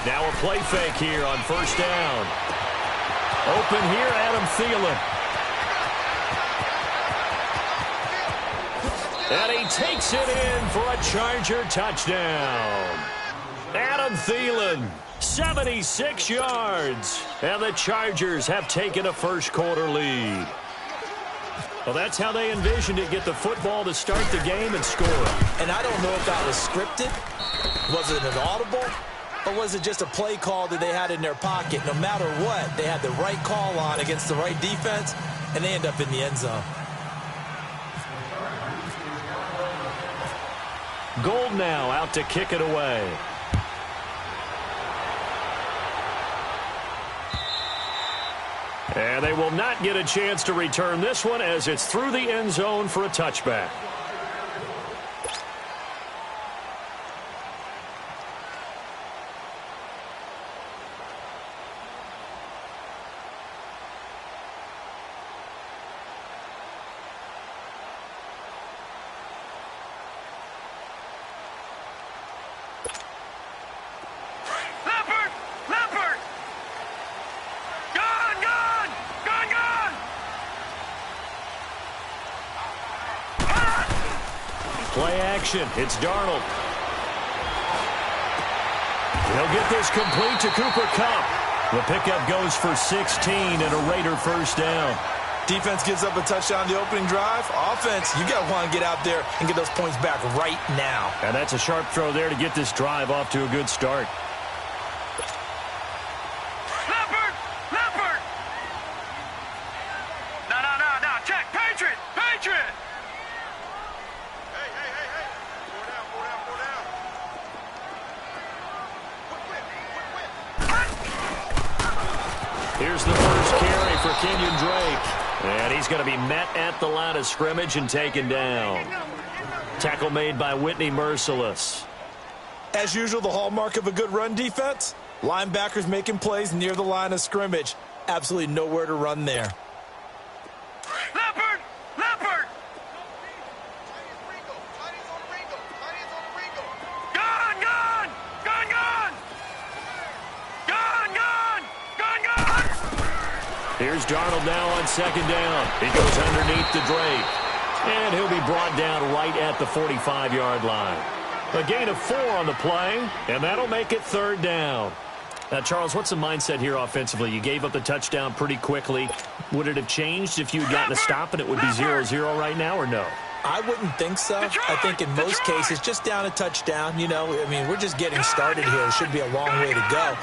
Now a play fake here on first down. Open here, Adam Thielen. And he takes it in for a Charger touchdown. Adam Thielen, 76 yards. And the Chargers have taken a first-quarter lead. Well, that's how they envisioned it, get the football to start the game and score. And I don't know if that was scripted. Was it an audible? Or was it just a play call that they had in their pocket? No matter what, they had the right call on against the right defense, and they end up in the end zone. Gold now out to kick it away. And they will not get a chance to return this one as it's through the end zone for a touchback. Play action. It's Darnold. He'll get this complete to Cooper Kupp. The pickup goes for 16 and a Raider first down. Defense gives up a touchdown the opening drive. Offense, you got to want to get out there and get those points back right now. And that's a sharp throw there to get this drive off to a good start. No. Check. Patriot. Here's the first carry for Kenyon Drake. And he's going to be met at the line of scrimmage and taken down. Tackle made by Whitney Merciless. As usual, the hallmark of a good run defense, linebackers making plays near the line of scrimmage. Absolutely nowhere to run there. Leopard! Gone! Here's Darnold now on second down. He goes underneath to Drake. And he'll be brought down right at the 45-yard line. A gain of 4 on the play, and that'll make it third down. Now, Charles, what's the mindset here offensively? You gave up the touchdown pretty quickly. Would it have changed if you had gotten a stop and it would be 0-0 right now, or no? I wouldn't think so. I think in most cases, just down a touchdown, you know, I mean, we're just getting started here. It should be a long way to go.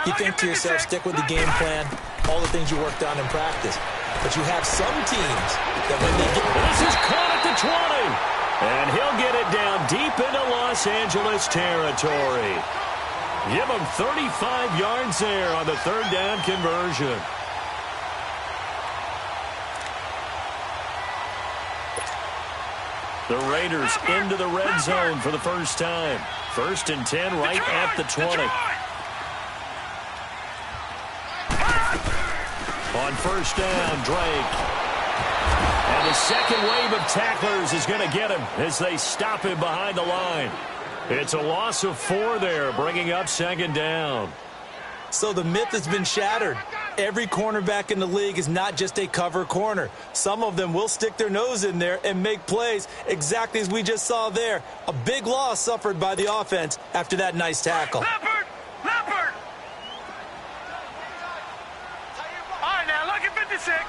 You think to yourself, stick with the game plan, all the things you worked on in practice. But you have some teams that when they get... This is caught at the 20. And he'll get it down deep into Los Angeles territory. Give him 35 yards there on the third down conversion. The Raiders into the red zone for the first time. 1st and 10 right at the 20. On first down, Drake. And the second wave of tacklers is going to get him as they stop him behind the line. It's a loss of 4 there, bringing up second down. So the myth has been shattered. Every cornerback in the league is not just a cover corner. Some of them will stick their nose in there and make plays exactly as we just saw there. A big loss suffered by the offense after that nice tackle. Leopard! All right, now, lucky 56.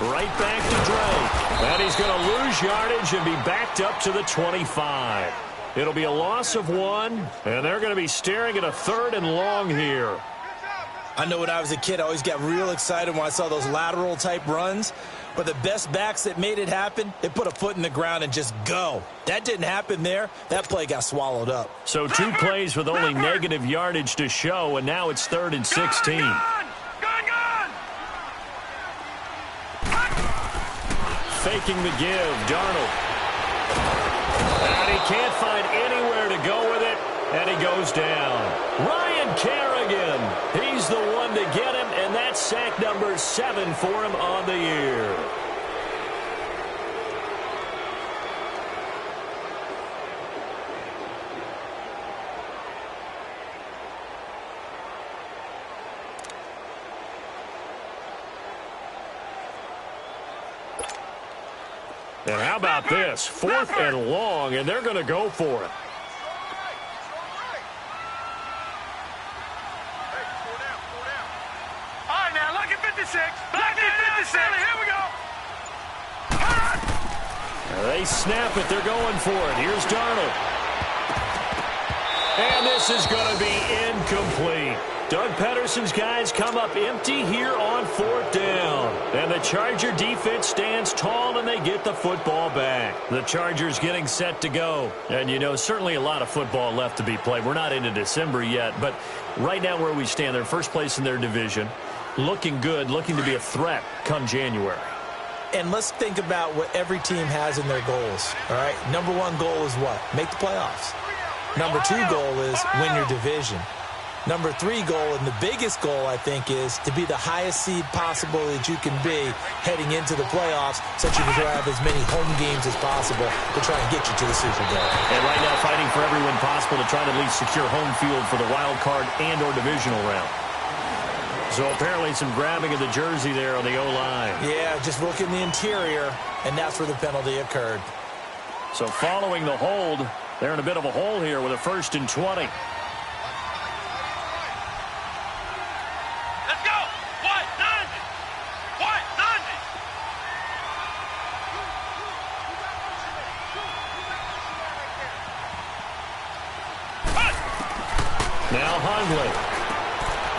Right back to Drake. And he's going to lose yardage and be backed up to the 25. It'll be a loss of 1, and they're going to be staring at a 3rd and long here. I know when I was a kid, I always got real excited when I saw those lateral-type runs. But the best backs that made it happen, they put a foot in the ground and just go. That didn't happen there. That play got swallowed up. So 2 plays with only negative yardage to show, and now it's 3rd and 16. Gone! Faking the give, Darnold. And he can't find anywhere to go with it, and he goes down. Ryan Kerrigan, he's the one to get him, and that's sack number 7 for him on the year. And how about this? 4th and long, and they're going to go for it. All right, now, look at 56. Look at 56. Here we go. They snap it. They're going for it. Here's Darnold. And this is going to be incomplete. Doug Pedersen's guys come up empty here on 4th down. And the Charger defense stands tall, and they get the football back. The Chargers getting set to go. And, you know, certainly a lot of football left to be played. We're not into December yet, but right now where we stand, they're first place in their division. Looking good, looking to be a threat come January. And let's think about what every team has in their goals, all right? Number 1 goal is what? Make the playoffs. Number 2 goal is win your division. Number 3 goal, and the biggest goal, I think, is to be the highest seed possible that you can be heading into the playoffs so that you can have as many home games as possible to try and get you to the Super Bowl. And right now fighting for every win possible to try to at least secure home field for the wild card and or divisional round. So apparently some grabbing of the jersey there on the O-line. Yeah, just look in the interior, and that's where the penalty occurred. So following the hold, they're in a bit of a hole here with a 1st and 20. Let's go. What? 90. What? 90. Now Hundley.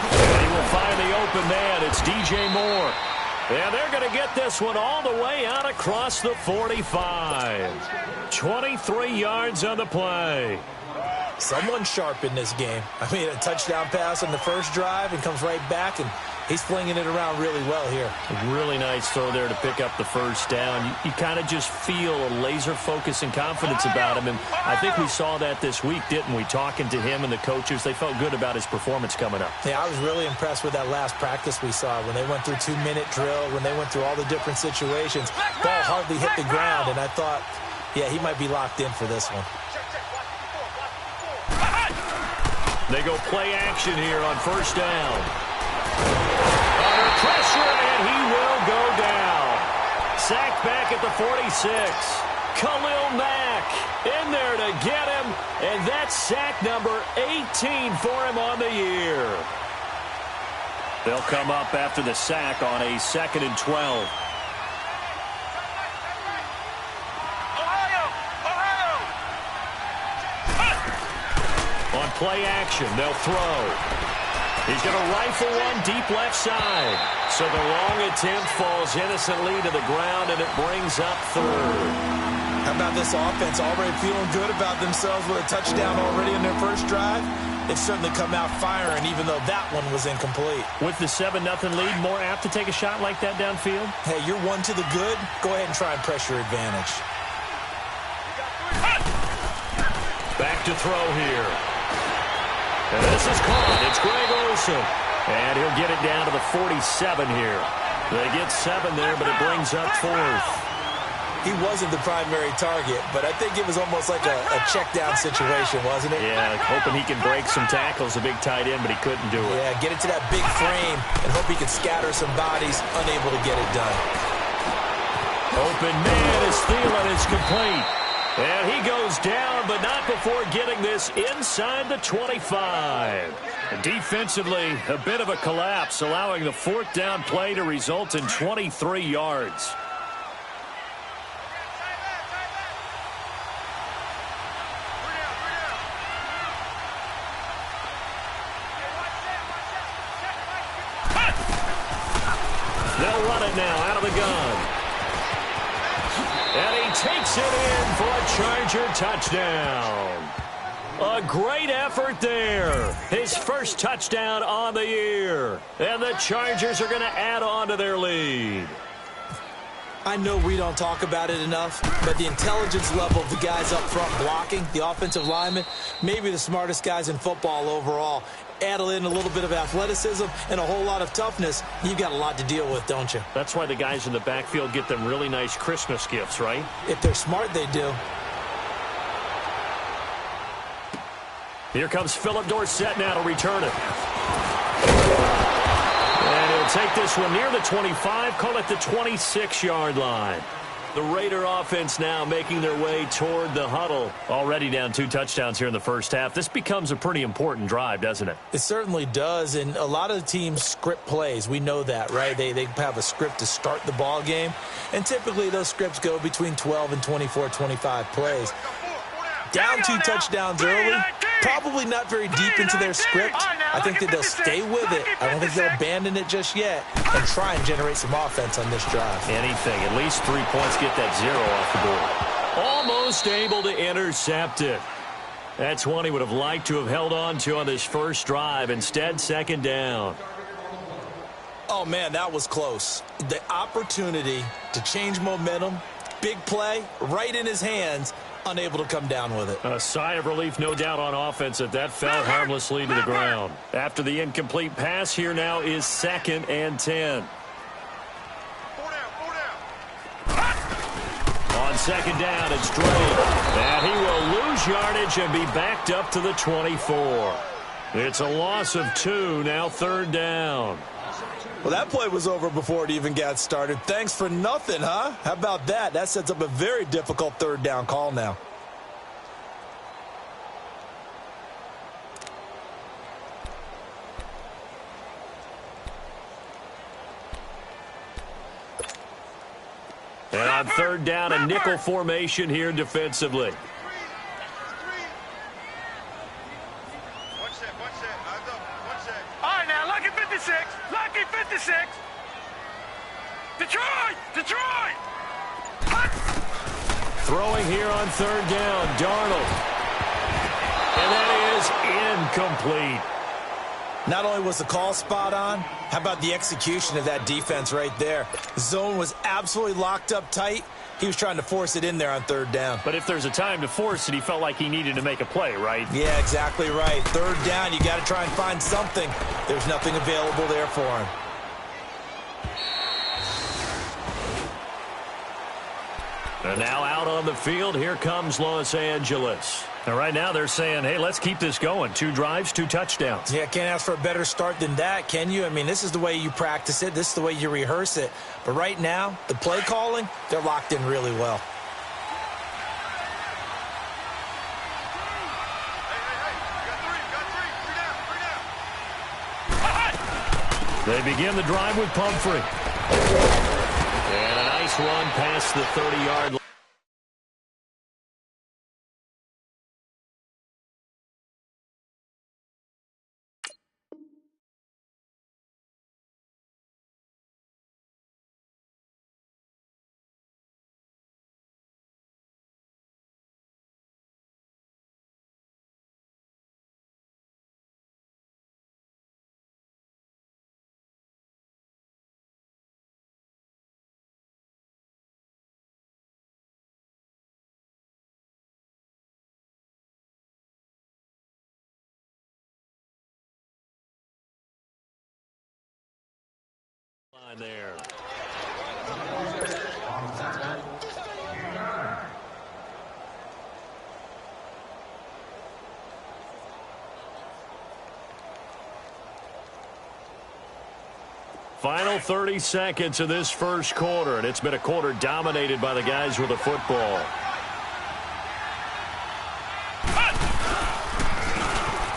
And he will find the open man. It's DJ Moore. And they're going to get this one all the way out across the 45. 23 yards on the play. Someone's sharp in this game. I mean, a touchdown pass on the first drive and comes right back, and he's flinging it around really well here. A really nice throw there to pick up the first down. You kind of just feel a laser focus and confidence about him, and I think we saw that this week, didn't we? Talking to him and the coaches, they felt good about his performance coming up. Yeah, I was really impressed with that last practice we saw when they went through 2-minute drill, when they went through all the different situations. Ball hardly hit the ground, and I thought, yeah, he might be locked in for this one. They go play action here on 1st down. Under pressure, and he will go down. Sacked back at the 46. Khalil Mack in there to get him, and that's sack number 18 for him on the year. They'll come up after the sack on a 2nd and 12. On play action, they'll throw. He's going to rifle one deep left side. So the long attempt falls innocently to the ground, and it brings up 3rd. How about this offense already feeling good about themselves with a touchdown already in their first drive? They've certainly come out firing, even though that one was incomplete. With the 7-0 lead, more apt to take a shot like that downfield? Hey, you're 1 to the good. Go ahead and try and press your advantage. Back to throw here. And this is caught. It's Greg Olsen. And he'll get it down to the 47 here. They get 7 there, but it brings up 4th. He wasn't the primary target, but I think it was almost like a check-down situation, wasn't it? Yeah, hoping he can break some tackles, a big tight end, but he couldn't do it. Yeah, get into that big frame and hope he can scatter some bodies, unable to get it done. Open man is Thielen is complete. And he goes down, but not before getting this inside the 25. Defensively, a bit of a collapse, allowing the 4th down play to result in 23 yards. They'll run it now out of the gun. And he takes it in for a Charger touchdown. A great effort there. His first touchdown on the year. And the Chargers are going to add on to their lead. I know we don't talk about it enough, but the intelligence level of the guys up front blocking, the offensive linemen, maybe the smartest guys in football overall. Add in a little bit of athleticism and a whole lot of toughness, you've got a lot to deal with, don't you? That's why the guys in the backfield get them really nice Christmas gifts, right? If they're smart, they do. Here comes Philip Dorsett now to return it. And he'll take this one near the 25, call it the 26-yard line. The Raider offense now making their way toward the huddle. Already down 2 touchdowns here in the first half. This becomes a pretty important drive, doesn't it? It certainly does, and a lot of the teams script plays. We know that, right? They have a script to start the ball game, and typically those scripts go between 12 and 24, 25 plays. Down 2 touchdowns early, probably not very deep into their script. I think that they'll stay with it. I don't think they'll abandon it just yet and try and generate some offense on this drive. Anything, at least 3 points, get that 0 off the board. Almost able to intercept it. That's one he would have liked to have held on to on this first drive. Instead, second down. Oh, man, that was close. The opportunity to change momentum, big play, right in his hands, unable to come down with it. A sigh of relief, no doubt, on offense that fell harmlessly to the ground. After the incomplete pass, here now is 2nd and 10. On 2nd down, it's Drake. And he will lose yardage and be backed up to the 24. It's a loss of 2, now 3rd down. Well, that play was over before it even got started. Thanks for nothing, huh? How about that? That sets up a very difficult 3rd down call now. And on 3rd down, a nickel formation here defensively. All right, now, lucky 56. Lucky 56. Detroit! Detroit! Throwing here on 3rd down, Darnold. And that is incomplete. Not only was the call spot on, how about the execution of that defense right there? The zone was absolutely locked up tight. He was trying to force it in there on 3rd down. But if there's a time to force it, he felt like he needed to make a play, right? Yeah, exactly right. 3rd down, you got to try and find something. There's nothing available there for him. And now out on the field, here comes Los Angeles. And right now they're saying, hey, let's keep this going. 2 drives, 2 touchdowns. Yeah, can't ask for a better start than that, can you? I mean, this is the way you practice it. This is the way you rehearse it. But right now, the play calling, they're locked in really well. They begin the drive with Pumphrey. And a nice run past the 30-yard line. There. Final 30 seconds of this first quarter, and it's been a quarter dominated by the guys with the football.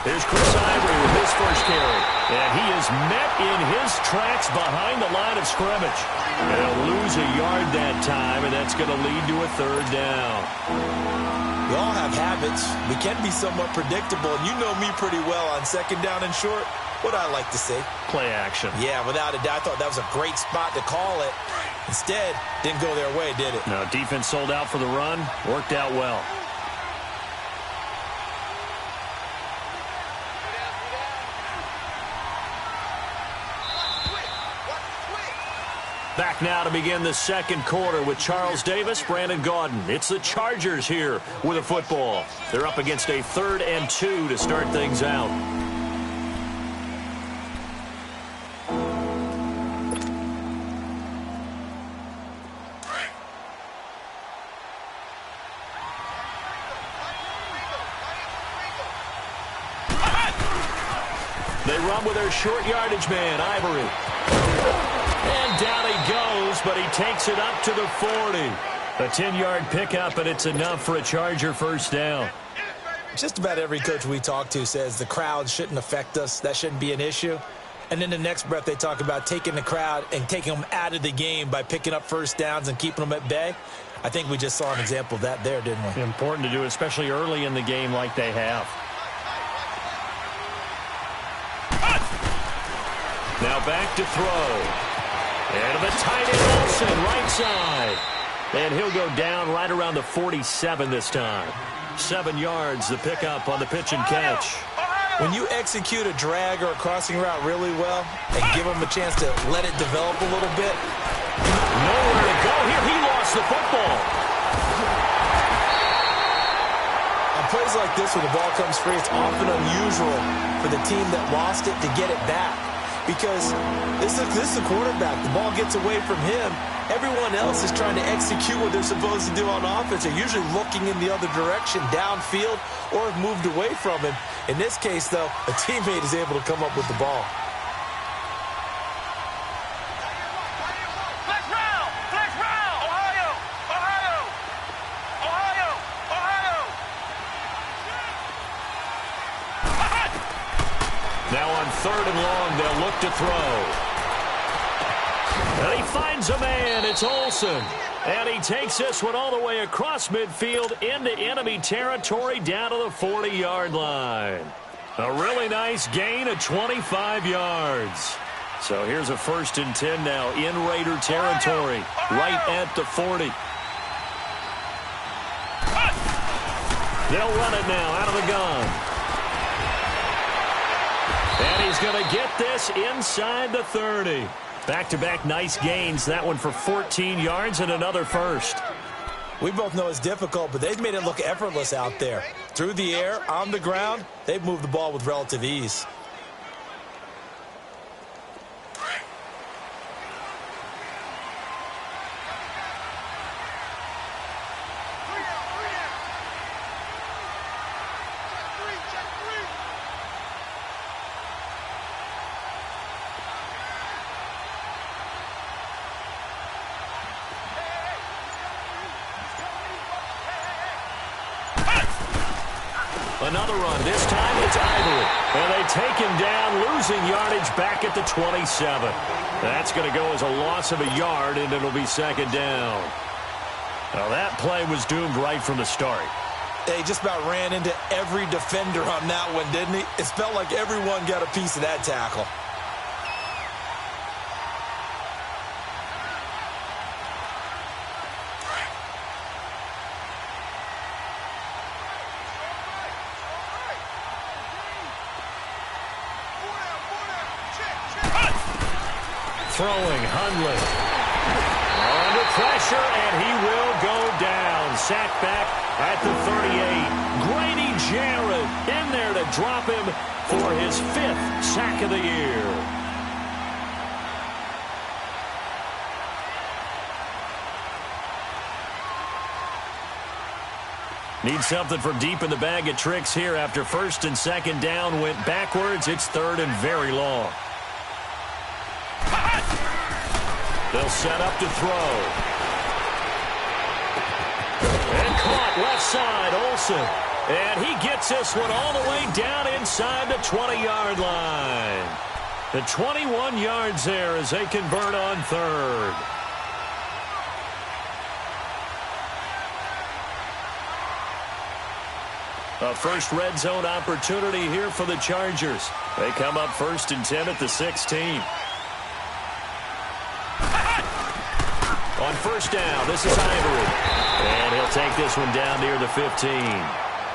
Here's Chris Ivory with his first carry. And he is met in his tracks behind the line of scrimmage. And he'll lose a yard that time, and that's going to lead to a 3rd down. We all have habits. We can be somewhat predictable, and you know me pretty well on 2nd down and short. What I like to see. Play action. Yeah, without a doubt. I thought that was a great spot to call it. Instead, didn't go their way, did it? No, defense sold out for the run. Worked out well. Back now to begin the second quarter with Charles Davis, Brandon Gaudin. It's the Chargers here with a football. They're up against a 3rd and 2 to start things out. They run with their short yardage man, Ivory. And down he goes, but he takes it up to the 40. A 10-yard pickup, and it's enough for a Charger first down. Just about every coach we talk to says the crowd shouldn't affect us. That shouldn't be an issue. And in the next breath, they talk about taking the crowd and taking them out of the game by picking up first downs and keeping them at bay. I think we just saw an example of that there, didn't we? Important to do, especially early in the game like they have. Now back to throw. And the tight end Olsen, right side. And he'll go down right around the 47 this time. 7 yards, the pickup on the pitch and catch. When you execute a drag or a crossing route really well and give them a chance to let it develop a little bit. Nowhere to go here. He lost the football. On plays like this, when the ball comes free, it's often unusual for the team that lost it to get it back. Because this is the quarterback. The ball gets away from him. Everyone else is trying to execute what they're supposed to do on offense. They're usually looking in the other direction, downfield, or have moved away from him. In this case, though, a teammate is able to come up with the ball. Flex round! Flex round! Ohio! Ohio! Ohio! Ohio! Now on 3rd and long, they'll look to throw. And he finds a man. It's Olsen. And he takes this one all the way across midfield into enemy territory down to the 40-yard line. A really nice gain of 25 yards. So here's a 1st and 10 now in Raider territory, right at the 40. They'll run it now out of the gun. And he's going to get this inside the 30. Back-to-back nice gains. That one for 14 yards and another first. We both know it's difficult, but they've made it look effortless out there. Through the air, on the ground, they've moved the ball with relative ease. Another run. This time it's Ivory. And they take him down, losing yardage back at the 27. That's going to go as a loss of a yard, and it'll be 2nd down. Now that play was doomed right from the start. They just about ran into every defender on that one, didn't he? It felt like everyone got a piece of that tackle. Throwing, Hundley. Under pressure, and he will go down. Sacked back at the 38. Grady Jarrett in there to drop him for his 5th sack of the year. Need something from deep in the bag of tricks here after 1st and 2nd down went backwards. It's 3rd and very long. They'll set up to throw. And caught left side, Olsen. And he gets this one all the way down inside the 20-yard line. The 21 yards there as they convert on 3rd. A first red zone opportunity here for the Chargers. They come up 1st and 10 at the 16. On 1st down, this is Ivory. And he'll take this one down near the 15.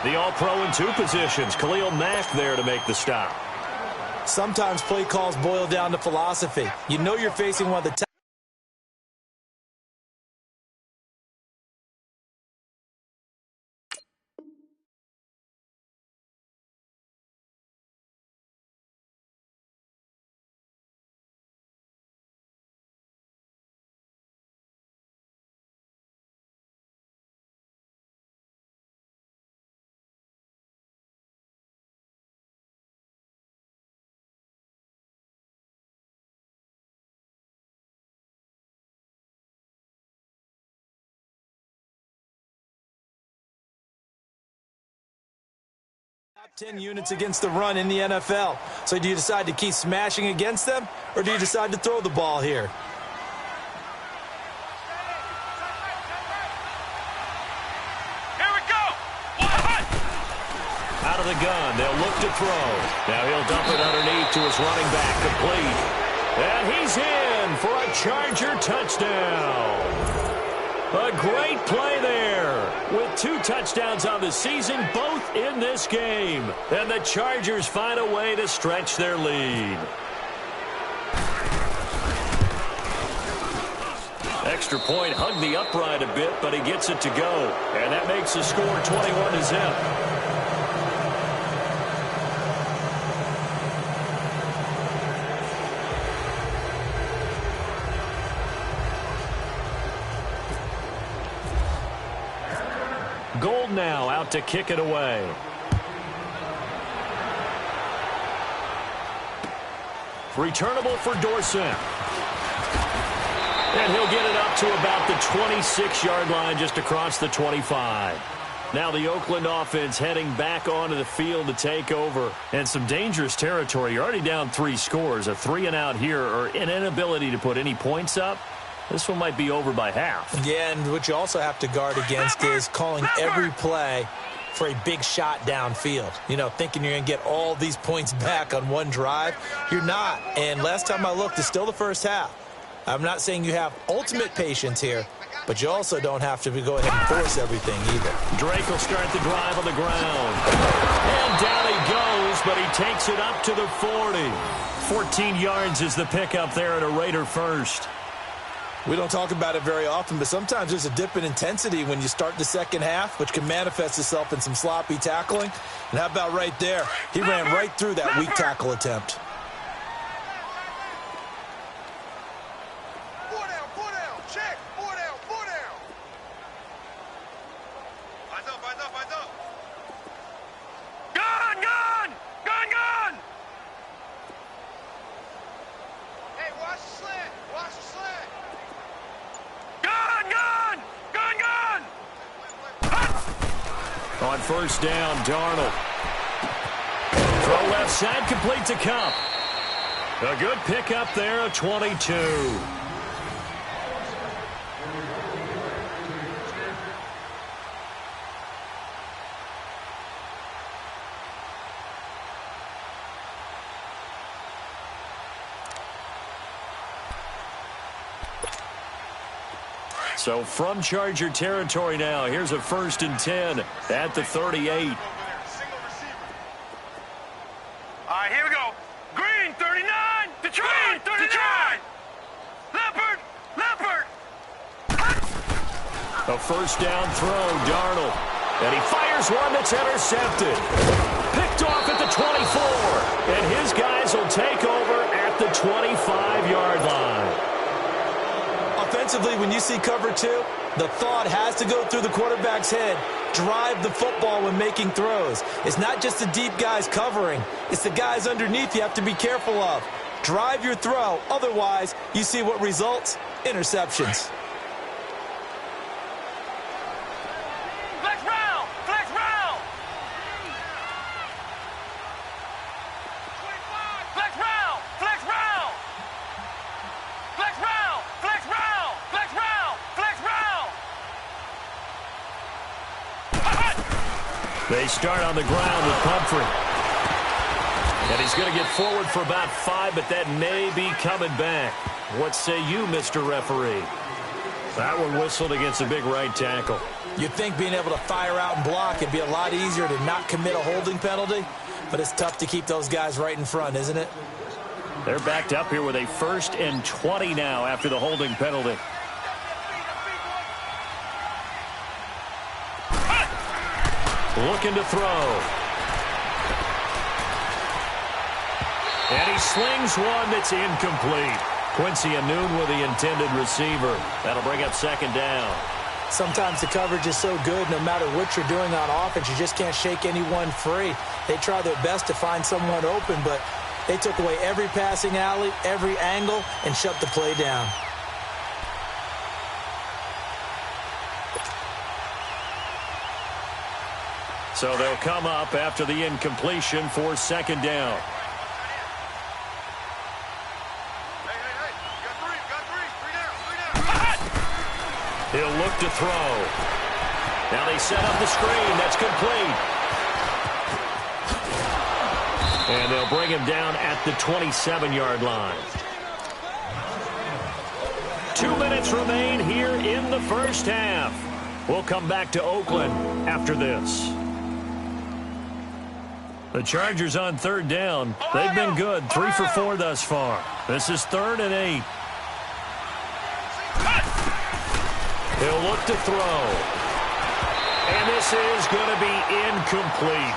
The All-Pro in 2 positions. Khalil Mack there to make the stop. Sometimes play calls boil down to philosophy. You know you're facing one of the 10 units against the run in the NFL. So do you decide to keep smashing against them, or do you decide to throw the ball here? Here we go. Out of the gun, they'll look to throw. Now he'll dump it underneath to his running back, complete. And he's in for a Charger touchdown. A great play there. With 2 touchdowns on the season, both in this game. And the Chargers find a way to stretch their lead. Extra point hugged the upright a bit, but he gets it to go. And that makes the score 21-0. Gold now out to kick it away. Returnable for Dorsett. And he'll get it up to about the 26-yard line, just across the 25. Now the Oakland offense heading back onto the field to take over. And some dangerous territory. You're already down 3 scores. A 3-and-out here, or an inability to put any points up. This one might be over by half. Yeah, and what you also have to guard against is calling every play for a big shot downfield. You know, thinking you're going to get all these points back on one drive. You're not. And last time I looked, it's still the first half. I'm not saying you have ultimate patience here, but you also don't have to go ahead and force everything either. Drake will start the drive on the ground. And down he goes, but he takes it up to the 40. 14 yards is the pickup there at a Raider first. We don't talk about it very often, but sometimes there's a dip in intensity when you start the second half, which can manifest itself in some sloppy tackling. And how about right there? He ran right through that weak tackle attempt. Check. 4 down. Eyes up. Gun. Hey, watch the slant. Gun. On first down, Darnold. Throw left side, complete to Cup. A good pickup there, a 22. So from Charger territory now, here's a 1st and 10 at the 38. Single receiver. All right, here we go. Green, 39. Detroit, 39. Leopard. A first down throw, Darnold. And he fires one that's intercepted. Picked off at the 24. And his guys will take over at the 25-yard line. Offensively, when you see cover 2, the thought has to go through the quarterback's head. Drive the football when making throws. It's not just the deep guys covering. It's the guys underneath you have to be careful of. Drive your throw. Otherwise, you see what results? Interceptions. Flex round. 25. Flex round. They start on the ground with Pumphrey. And he's going to get forward for about 5, but that may be coming back. What say you, Mr. Referee? That one whistled against a big right tackle. You'd think being able to fire out and block it'd be a lot easier to not commit a holding penalty, but it's tough to keep those guys right in front, isn't it? They're backed up here with a 1st and 20 now after the holding penalty. Looking to throw. And he slings one that's incomplete. Quincy Anoon with the intended receiver. That'll bring up 2nd down. Sometimes the coverage is so good, no matter what you're doing on offense, you just can't shake anyone free. They try their best to find someone open, but they took away every passing alley, every angle, and shut the play down. So they'll come up after the incompletion for second down. He'll look to throw. Now they set up the screen. That's complete. And they'll bring him down at the 27-yard line. 2 minutes remain here in the first half. We'll come back to Oakland after this. The Chargers on third down. They've been good. 3 for 4 thus far. This is 3rd and 8. He'll look to throw. And this is going to be incomplete.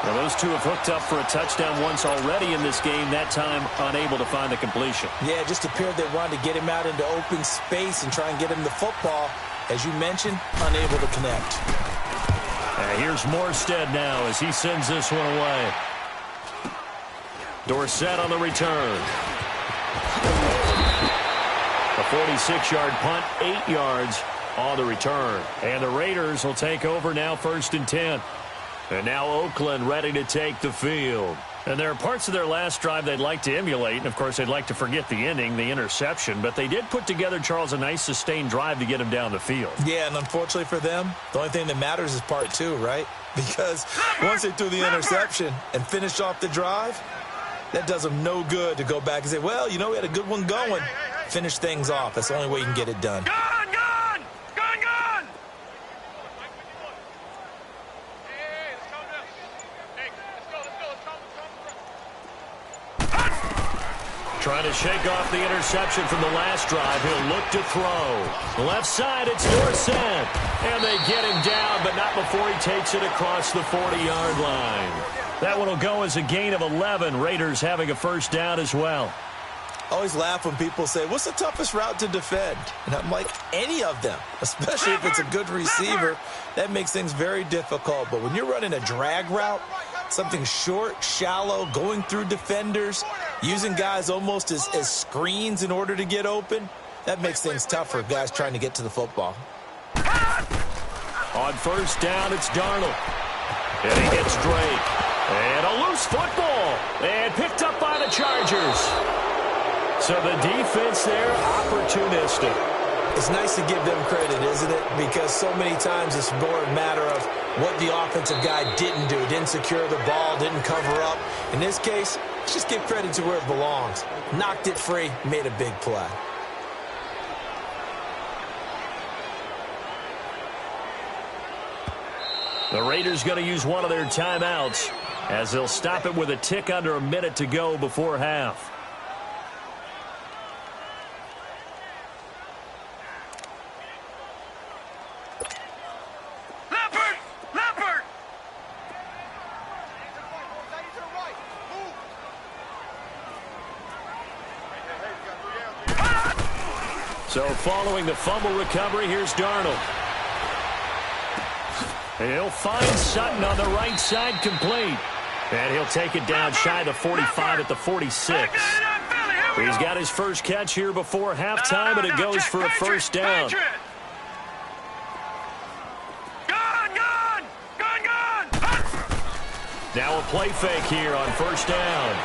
Now, those two have hooked up for a touchdown once already in this game, that time unable to find the completion. Yeah, it just appeared they wanted to get him out into open space and try and get him the football. As you mentioned, unable to connect. Here's Morstead now as he sends this one away. Dorsett on the return. A 46-yard punt, 8 yards on the return. And the Raiders will take over now 1st and 10. And now Oakland ready to take the field. And there are parts of their last drive they'd like to emulate. And, of course, they'd like to forget the ending, the interception. But they did put together, Charles, a nice sustained drive to get him down the field. Yeah, and unfortunately for them, the only thing that matters is part 2, right? Because once they threw the interception and finished off the drive, that does them no good to go back and say, well, you know, we had a good one going. Finish things off. That's the only way you can get it done. Trying to shake off the interception from the last drive. He'll look to throw. Left side, it's Dorsett. And they get him down, but not before he takes it across the 40-yard line. That one will go as a gain of 11. Raiders having a first down as well. I always laugh when people say, what's the toughest route to defend? And I'm like, any of them, especially if it's a good receiver. That makes things very difficult. But when you're running a drag route, something short, shallow, going through defenders, using guys almost as screens in order to get open, that makes things tough for guys trying to get to the football. On first down, it's Darnold. And he hits Drake. And a loose football. And picked up by the Chargers. So the defense there, opportunistic. It's nice to give them credit, isn't it? Because so many times it's more a matter of what the offensive guy didn't do. Didn't secure the ball, didn't cover up. In this case, let's just give credit to where it belongs. Knocked it free, made a big play. The Raiders going to use one of their timeouts as they'll stop it with a tick under a minute to go before half. So following the fumble recovery, here's Darnold. And he'll find Sutton on the right side, complete. And he'll take it down shy of the 45 at the 46. He's got his first catch here before halftime, and it goes for a first down. Now a play fake here on first down.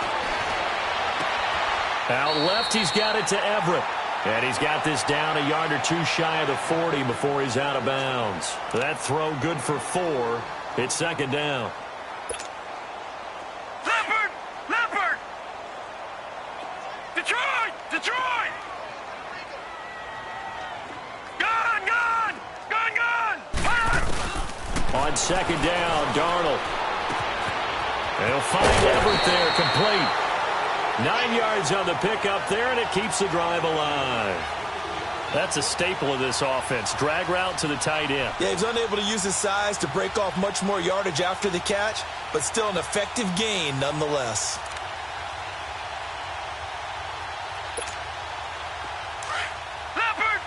Out left, he's got it to Everett. And he's got this down a yard or two shy of the 40 before he's out of bounds. That throw good for 4. It's second down. Leopard! Detroit! Gun! On second down, Darnold. And he'll find Everett there, complete. 9 yards on the pickup there, and it keeps the drive alive. That's a staple of this offense. Drag route to the tight end. Yeah, he's unable to use his size to break off much more yardage after the catch, but still an effective gain nonetheless. Leopard!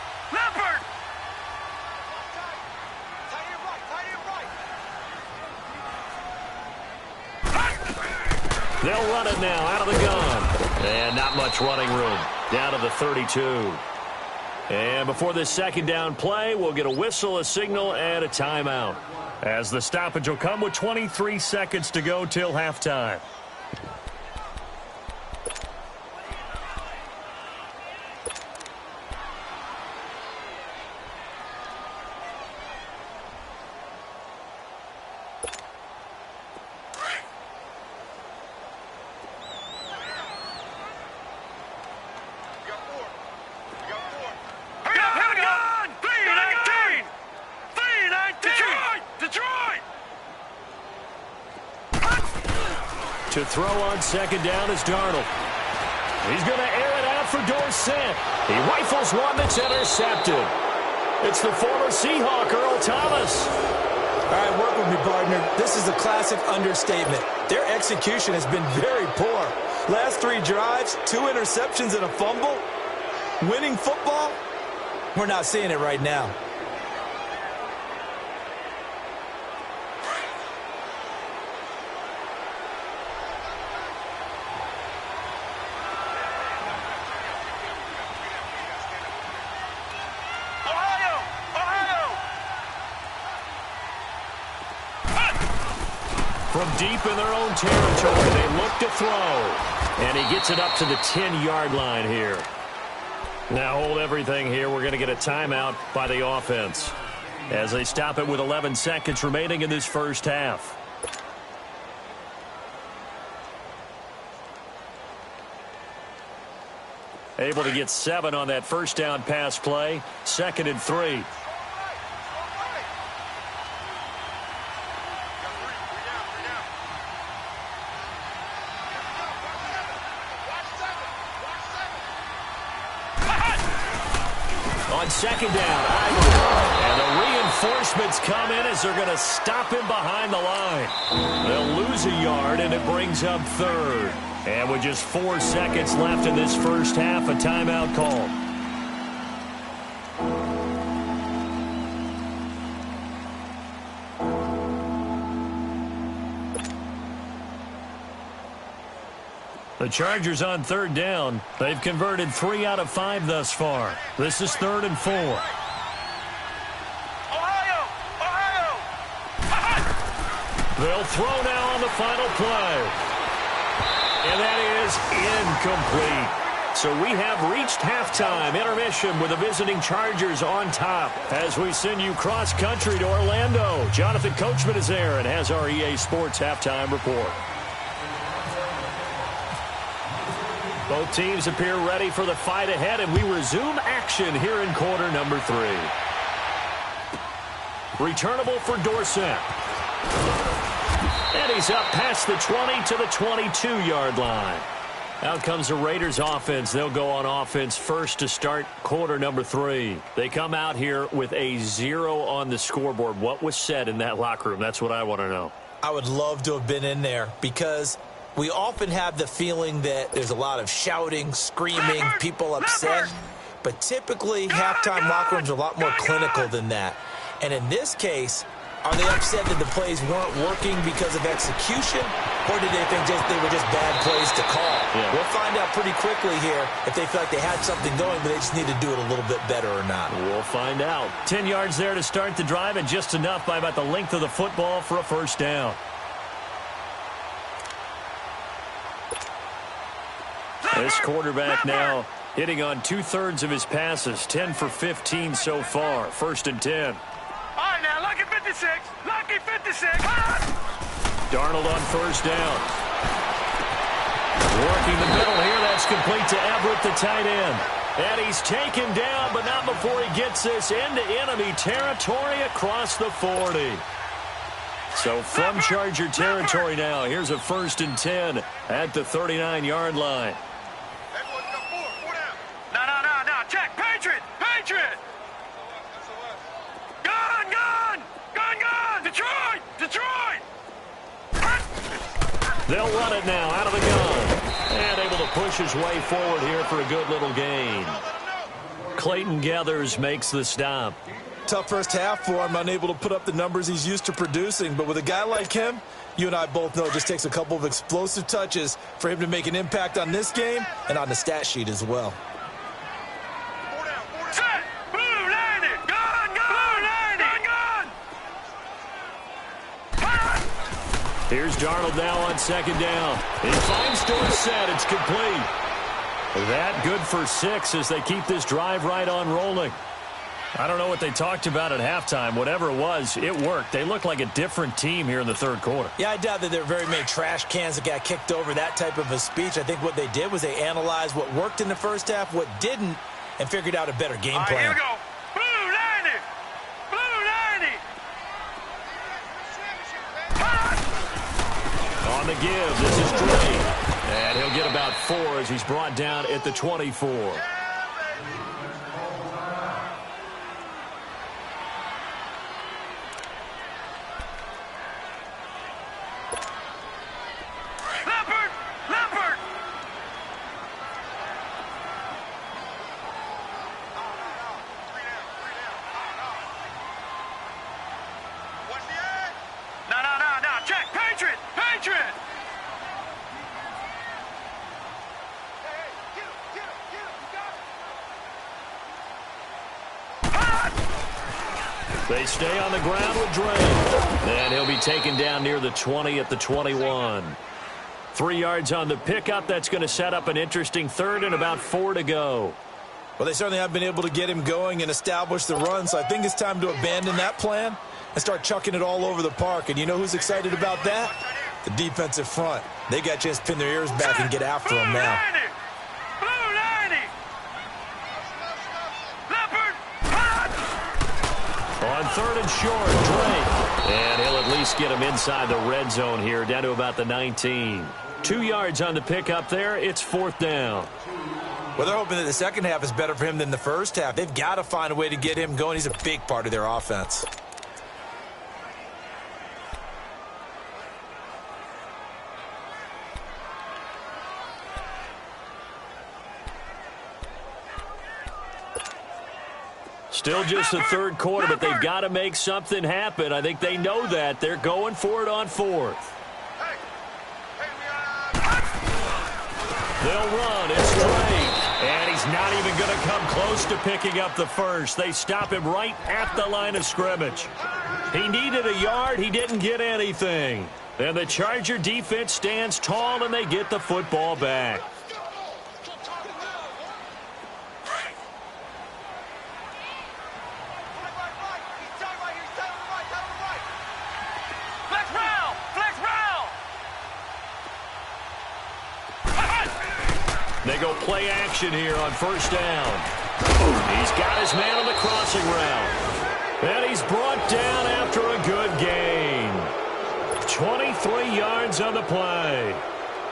They'll run it now out of the gun. And not much running room. Down to the 32. And before this second down play, we'll get a whistle, a signal, and a timeout, as the stoppage will come with 23 seconds to go till halftime. To throw on second down is Darnold. He's going to air it out for Dorsett. He rifles one that's intercepted. It's the former Seahawk, Earl Thomas. All right, work with me, partner. This is a classic understatement. Their execution has been very poor. Last 3 drives, 2 interceptions and a fumble. Winning football? We're not seeing it right now. From deep in their own territory, they look to throw. And he gets it up to the 10-yard line here. Now hold everything here. We're going to get a timeout by the offense, as they stop it with 11 seconds remaining in this first half. Able to get 7 on that first down pass play. 2nd and 3. On second down, and the reinforcements come in as they're going to stop him behind the line. They'll lose a yard, and it brings up 3rd. And with just 4 seconds left in this first half, a timeout call. The Chargers on 3rd down. They've converted 3 out of 5 thus far. This is 3rd and 4. Ohio! They'll throw now on the final play. And that is incomplete. So we have reached halftime intermission with the visiting Chargers on top as we send you cross-country to Orlando. Jonathan Coachman is there and has our EA Sports halftime report. Both teams appear ready for the fight ahead, and we resume action here in quarter number 3. Returnable for Dorsett. And he's up past the 20 to the 22-yard line. Out comes the Raiders offense. They'll go on offense first to start quarter number 3. They come out here with a 0 on the scoreboard. What was said in that locker room? That's what I want to know. I would love to have been in there, because we often have the feeling that there's a lot of shouting, screaming, people upset. But typically, halftime locker rooms are a lot more clinical than that. And in this case, are they upset that the plays weren't working because of execution? Or did they think they were just bad plays to call? Yeah. We'll find out pretty quickly here if they feel like they had something going, but they just need to do it a little bit better or not. We'll find out. 10 yards there to start the drive, and just enough by about the length of the football for a first down. This quarterback now hitting on 2/3 of his passes, 10 for 15 so far. 1st and 10. All right, now, lucky 56. Lucky 56. Darnold on 1st down. Working the middle here. That's complete to Everett, the tight end. And he's taken down, but not before he gets this into enemy territory across the 40. So from Charger territory now, here's a 1st and 10 at the 39-yard line. No. Check. Patriot. Gun. Detroit. They'll run it now out of the gun. And able to push his way forward here for a good little gain. Clayton Gathers makes the stop. Tough first half for him, unable to put up the numbers he's used to producing. But with a guy like him, you and I both know it just takes a couple of explosive touches for him to make an impact on this game and on the stat sheet as well. Set. Here's Darnold now on second down. He finds Dorsett. It's complete. That good for 6 as they keep this drive right on rolling. I don't know what they talked about at halftime. Whatever it was, it worked. They look like a different team here in the third quarter. Yeah, I doubt that there are very many trash cans that got kicked over, that type of a speech. I think what they did was they analyzed what worked in the first half, what didn't, and figured out a better game plan. All right, here we go. Blue 90. Blue 90. On the give, this is Drake. And he'll get about 4 as he's brought down at the 24. They stay on the ground with Drake. And he'll be taken down near the 20 at the 21. 3 yards on the pickup. That's going to set up an interesting third and about 4 to go. Well, they certainly have been able to get him going and establish the run, so I think it's time to abandon that plan and start chucking it all over the park. And you know who's excited about that? The defensive front. They got a chance to pin their ears back and get after him now. On third and short, Drake. And he'll at least get him inside the red zone here, down to about the 19. 2 yards on the pickup there. It's 4th down. Well, they're hoping that the second half is better for him than the first half. They've got to find a way to get him going. He's a big part of their offense. Still just the third quarter, but they've got to make something happen. I think they know that. They're going for it on 4th. They'll run. It's Drake. And he's not even going to come close to picking up the first. They stop him right at the line of scrimmage. He needed a yard. He didn't get anything. And the Charger defense stands tall, and they get the football back. They go play action here on first down. He's got his man on the crossing route. And he's brought down after a good gain. 23 yards on the play.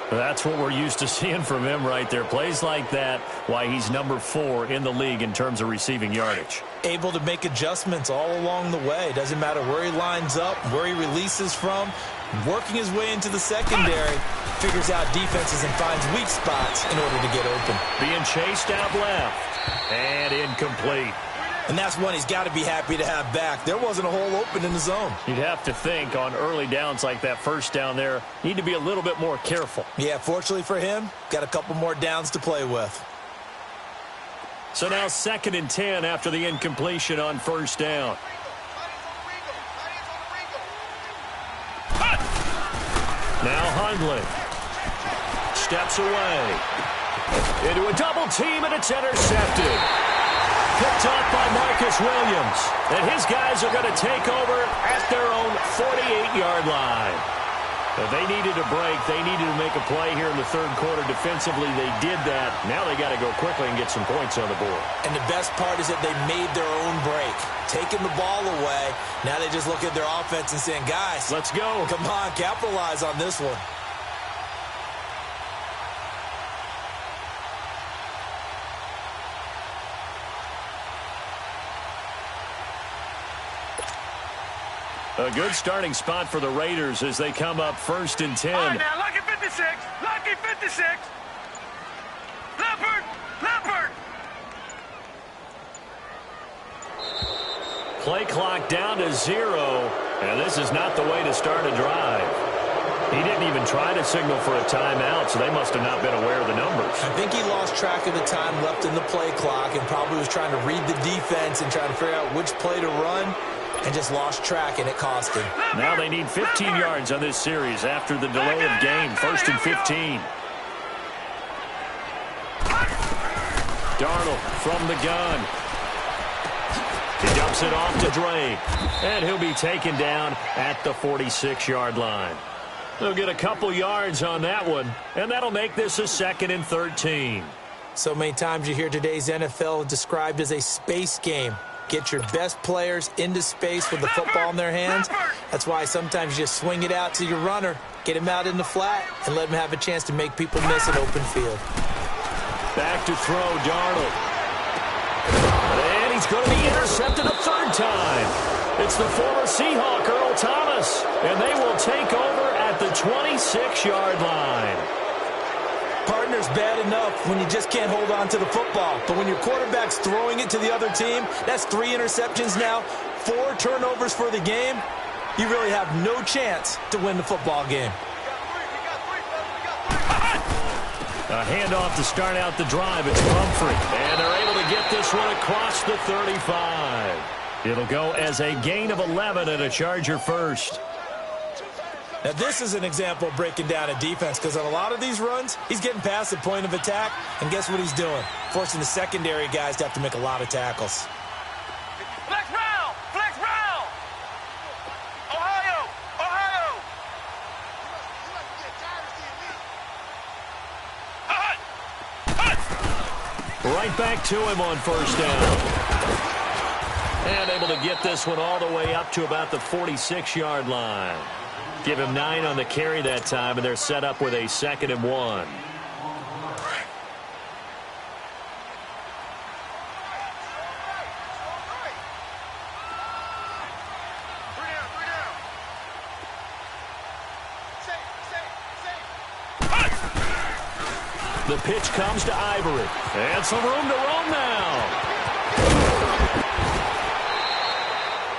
That's what we're used to seeing from him right there. Plays like that, why he's number 4 in the league in terms of receiving yardage. Able to make adjustments all along the way. Doesn't matter where he lines up, where he releases from. Working his way into the secondary, figures out defenses and finds weak spots in order to get open. Being chased out left and incomplete. And that's one he's got to be happy to have back. There wasn't a hole open in the zone. You'd have to think on early downs like that first down there, need to be a little bit more careful. Yeah, fortunately for him, got a couple more downs to play with. So now 2nd and 10 after the incompletion on first down. Now Hundley steps away into a double team, and it's intercepted. Picked up by Marcus Williams. And his guys are going to take over at their own 48-yard line. They needed a break. They needed to make a play here in the third quarter. Defensively, they did that. Now they got to go quickly and get some points on the board. And the best part is that they made their own break. Taking the ball away. Now they just look at their offense and saying, guys, let's go. Come on, capitalize on this one. A good starting spot for the Raiders as they come up 1st and 10. All right, now, lucky 56. Lucky 56. Leopard. Leopard. Play clock down to 0, and this is not the way to start a drive. He didn't even try to signal for a timeout, so they must have not been aware of the numbers. I think he lost track of the time left in the play clock and probably was trying to read the defense and trying to figure out which play to run. and just lost track, and it cost him. Now they need 15 yards on this series after the delay of game. 1st and 15. Darnold from the gun. He dumps it off to Drake, and he'll be taken down at the 46-yard line. They'll get a couple yards on that one, and that'll make this a 2nd and 13. So many times you hear today's NFL described as a space game. Get your best players into space with the football in their hands. That's why sometimes you just swing it out to your runner, get him out in the flat, and let him have a chance to make people miss an open field. Back to throw, Darnold. And he's going to be intercepted a 3rd time. It's the former Seahawk, Earl Thomas, and they will take over at the 26-yard line. Partner's bad enough when you just can't hold on to the football. But when your quarterback's throwing it to the other team, that's 3 interceptions now, 4 turnovers for the game. You really have no chance to win the football game. A handoff to start out the drive. It's Pumphrey. And they're able to get this one across the 35. It'll go as a gain of 11 and a Charger first. Now, this is an example of breaking down a defense, because on a lot of these runs, he's getting past the point of attack, and guess what he's doing? Forcing the secondary guys to have to make a lot of tackles. Flex round! Flex round! Ohio! Ohio! Right back to him on 1st down. And able to get this one all the way up to about the 46-yard line. Give him 9 on the carry that time, and they're set up with a 2nd and 1. The pitch comes to Ivory. And some room to roam now.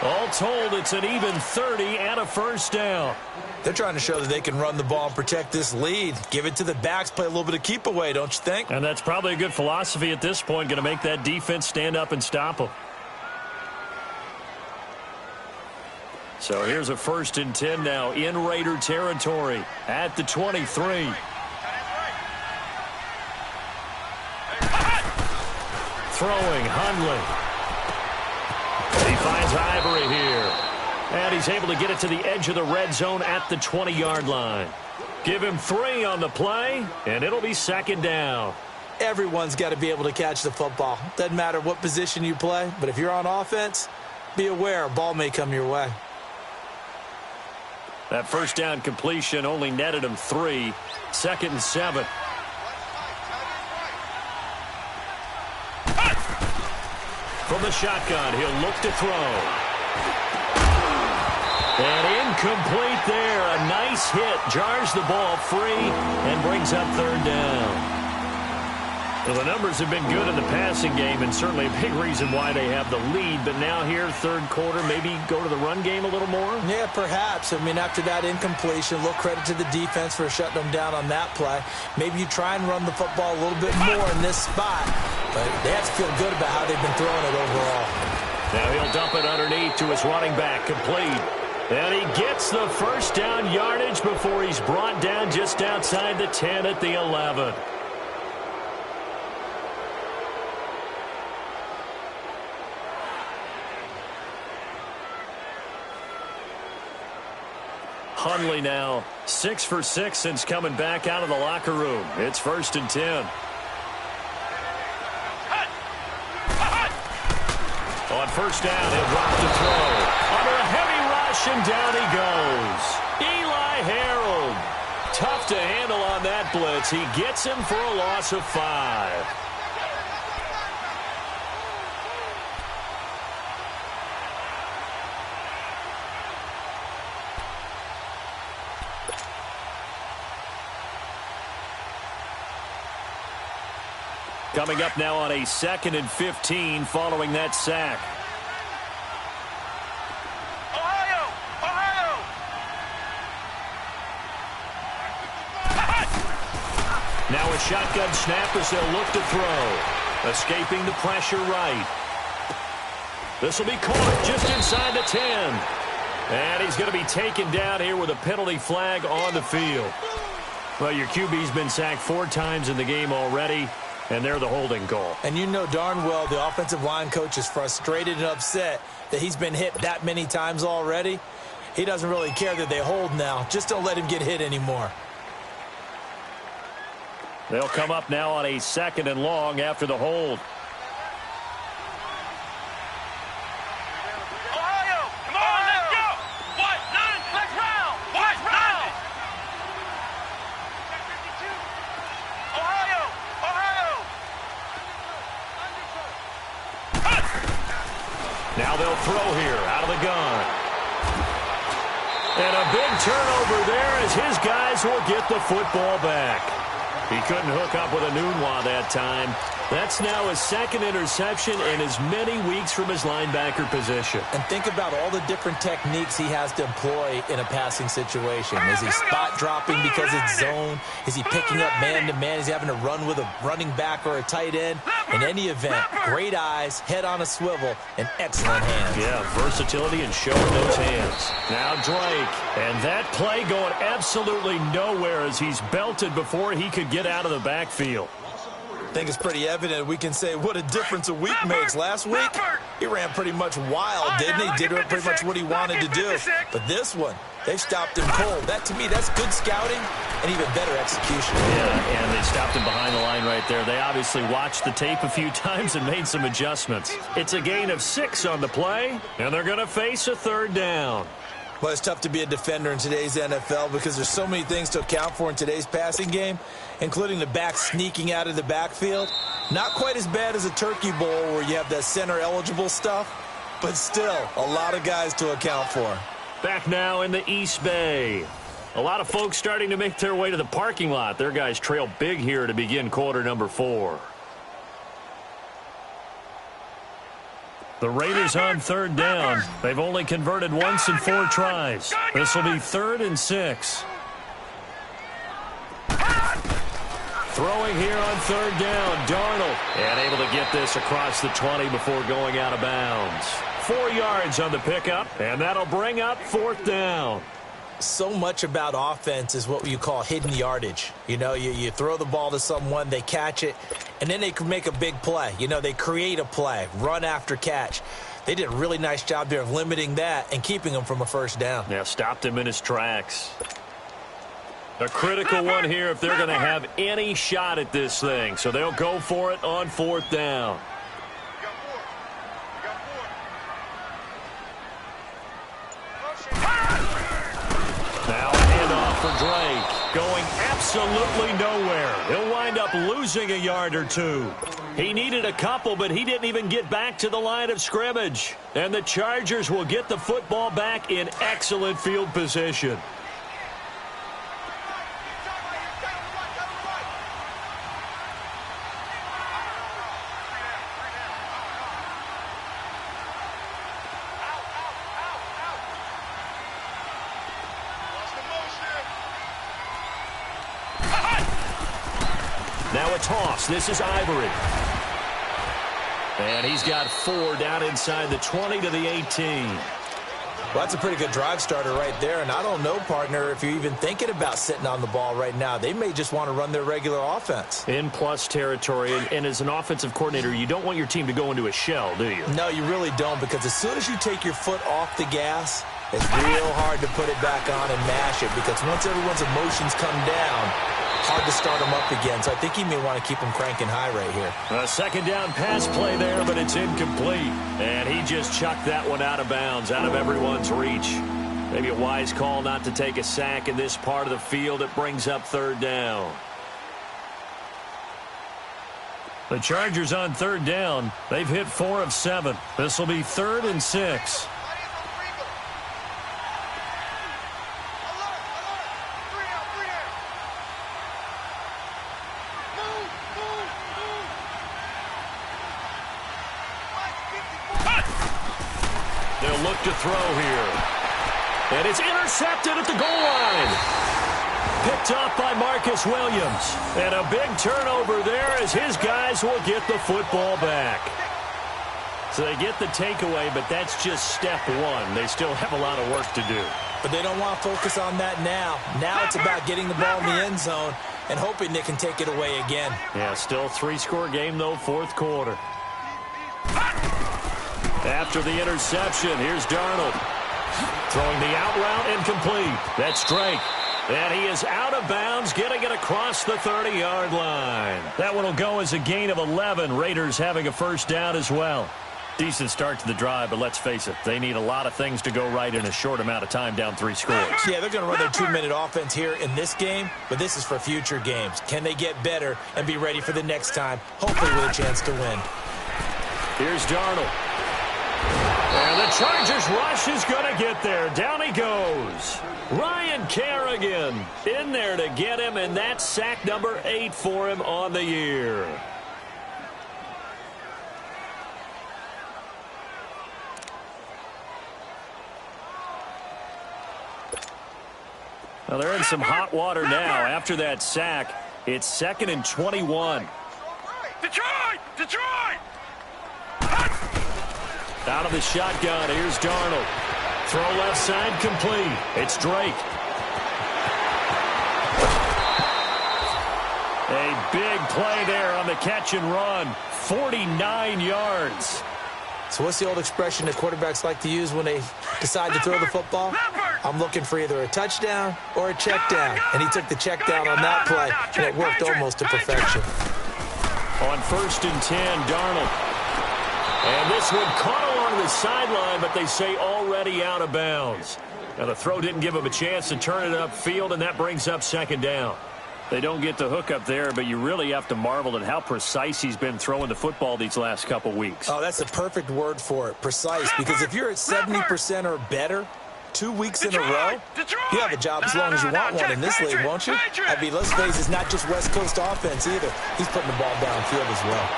All told, it's an even 30 and a 1st down. They're trying to show that they can run the ball and protect this lead. Give it to the backs, play a little bit of keep away, don't you think? And that's probably a good philosophy at this point, going to make that defense stand up and stop them. So here's a 1st and 10 now in Raider territory at the 23. Throwing, Hundley. He finds Ivory here. And he's able to get it to the edge of the red zone at the 20-yard line. Give him 3 on the play, and it'll be 2nd down. Everyone's got to be able to catch the football. Doesn't matter what position you play, but if you're on offense, be aware a ball may come your way. That 1st down completion only netted him 3. 2nd and 7. From the shotgun, he'll look to throw. And incomplete there. A nice hit. Jars the ball free and brings up 3rd down. Well, the numbers have been good in the passing game, and certainly a big reason why they have the lead. But now here, 3rd quarter, maybe go to the run game a little more? Yeah, perhaps. I mean, after that incompletion, a little credit to the defense for shutting them down on that play. Maybe you try and run the football a little bit more in this spot. But they have to feel good about how they've been throwing it overall. Now he'll dump it underneath to his running back, complete. And he gets the 1st down yardage before he's brought down just outside the 10 at the 11. Hundley now 6 for 6 since coming back out of the locker room. It's 1st and 10. On 1st down, he'll drop to throw. Under a heavy rush, and down he goes. Eli Harold. Tough to handle on that blitz. He gets him for a loss of 5. Coming up now on a 2nd and 15 following that sack. Ohio! Ohio! Now a shotgun snap as they'll look to throw. Escaping the pressure right. This will be caught just inside the 10. And he's going to be taken down here with a penalty flag on the field. Well, your QB's been sacked 4 times in the game already, and they're the holding call. And you know darn well the offensive line coach is frustrated and upset that he's been hit that many times already. He doesn't really care that they hold now. Just don't let him get hit anymore. They'll come up now on a 2nd and long after the hold. Now they'll throw here out of the gun. And a big turnover there as his guys will get the football back. He couldn't hook up with a Nunwa that time. That's now his 2nd interception in as many weeks from his linebacker position. And think about all the different techniques he has to employ in a passing situation. Is he spot dropping because it's zone? Is he picking up man-to-man? Is he having to run with a running back or a tight end? In any event, great eyes, head on a swivel, and excellent hands. Yeah, versatility and showing those hands. Now Drake. And that play going absolutely nowhere as he's belted before he could get out of the backfield. I think it's pretty evident we can say what a difference a week makes. Last week, he ran pretty much wild, didn't he? Did pretty much what he wanted to do. But this one, they stopped him cold. That, to me, that's good scouting and even better execution. Yeah, and they stopped him behind the line right there. They obviously watched the tape a few times and made some adjustments. It's a gain of 6 on the play, and they're going to face a 3rd down. Well, it's tough to be a defender in today's NFL because there's so many things to account for in today's passing game, including the back sneaking out of the backfield. Not quite as bad as a turkey bowl where you have that center-eligible stuff, but still a lot of guys to account for. Back now in the East Bay. A lot of folks starting to make their way to the parking lot. Their guys trail big here to begin quarter number 4. The Raiders on 3rd down. They've only converted once in 4 tries. This will be 3rd and 6. Throwing here on 3rd down, Darnold. And able to get this across the 20 before going out of bounds. 4 yards on the pickup, and that'll bring up 4th down. So much about offense is what you call hidden yardage. You know, you throw the ball to someone, they catch it, and then they can make a big play. You know, they create a play, run after catch. They did a really nice job there of limiting that and keeping him from a 1st down. Yeah, stopped him in his tracks. A critical one here if they're going to have any shot at this thing. So they'll go for it on 4th down. Now a handoff for Drake. Going absolutely nowhere. He'll wind up losing a yard or 2. He needed a couple, but he didn't even get back to the line of scrimmage. And the Chargers will get the football back in excellent field position. Now a toss. This is Ivory. And he's got 4 down inside the 20 to the 18. Well, that's a pretty good drive starter right there. And I don't know, partner, if you're even thinking about sitting on the ball right now. They may just want to run their regular offense. In plus territory. And as an offensive coordinator, you don't want your team to go into a shell, do you? No, you really don't, because as soon as you take your foot off the gas, it's real hard to put it back on and mash it, because once everyone's emotions come down, hard to start them up again. So I think he may want to keep them cranking high right here. A 2nd down pass play there, but it's incomplete. And he just chucked that one out of bounds, out of everyone's reach. Maybe a wise call not to take a sack in this part of the field. It brings up 3rd down. The Chargers on 3rd down. They've hit 4 of 7. This will be 3rd and 6. They'll look to throw here. And it's intercepted at the goal line. Picked off by Marcus Williams. And a big turnover there as his guys will get the football back. So they get the takeaway, but that's just step one. They still have a lot of work to do. But they don't want to focus on that now. Now it's about getting the ball in the end zone and hoping they can take it away again. Yeah, still 3-score game, though, fourth quarter. After the interception, here's Darnold. Throwing the out route incomplete. That's Drake. And he is out of bounds, getting it across the 30-yard line. That one will go as a gain of 11. Raiders having a first down as well. Decent start to the drive, but let's face it, they need a lot of things to go right in a short amount of time, down 3 scores. Yeah, they're going to run their 2-minute offense here in this game, but this is for future games. Can they get better and be ready for the next time, hopefully with a chance to win? Here's Darnold. And the Chargers rush is going to get there. Down he goes. Ryan Kerrigan in there to get him, and that's sack number 8 for him on the year. Well, they're in some hot water now. After that sack, it's 2nd and 21. Detroit! Detroit! Out of the shotgun, here's Darnold. Throw left side complete. It's Drake. A big play there on the catch and run. 49 yards. So what's the old expression that quarterbacks like to use when they decide to throw the football? I'm looking for either a touchdown or a check down. And he took the check down on that play, and it worked almost to perfection. On 1st and 10, Darnold. And this one caught along the sideline, but they say already out of bounds. Now, the throw didn't give him a chance to turn it upfield, and that brings up 2nd down. They don't get the hook up there, but you really have to marvel at how precise he's been throwing the football these last couple weeks. Oh, that's the perfect word for it, precise, because if you're at 70% or better 2 weeks in a row, you have a job as long as you want one in this league, won't you? I mean, let's face it, it's not just West Coast offense either. He's putting the ball downfield as well.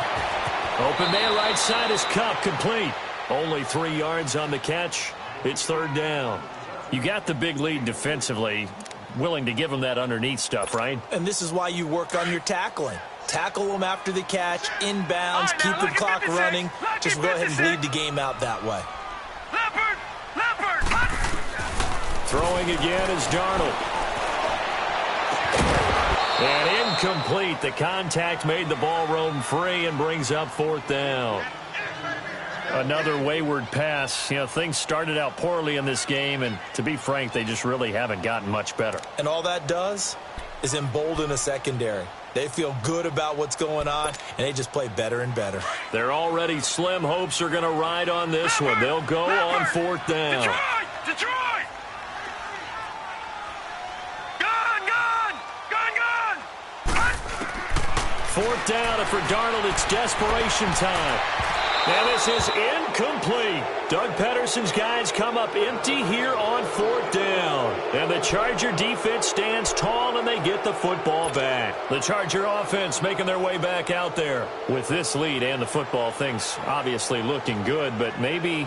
Open man right side is Cup, complete. Only 3 yards on the catch. It's 3rd down. You got the big lead defensively. Willing to give them that underneath stuff, right? And this is why you work on your tackling. Tackle them after the catch, inbounds, keep the clock running. Just go ahead and bleed the game out that way. Throwing again is Darnold. And incomplete. The contact made the ball roam free and brings up 4th down. Another wayward pass. You know, things started out poorly in this game, and to be frank, they just really haven't gotten much better. And all that does is embolden a secondary. They feel good about what's going on, and they just play better and better. They're already slim hopes are going to ride on this one. They'll go on 4th down. Detroit! Detroit! Gun! Gun! Gun! Gun! 4th down, and for Darnold, it's desperation time. And this is incomplete. Doug Pederson's guys come up empty here on 4th down. And the Charger defense stands tall, and they get the football back. The Charger offense making their way back out there. With this lead and the football, things obviously looking good, but maybe,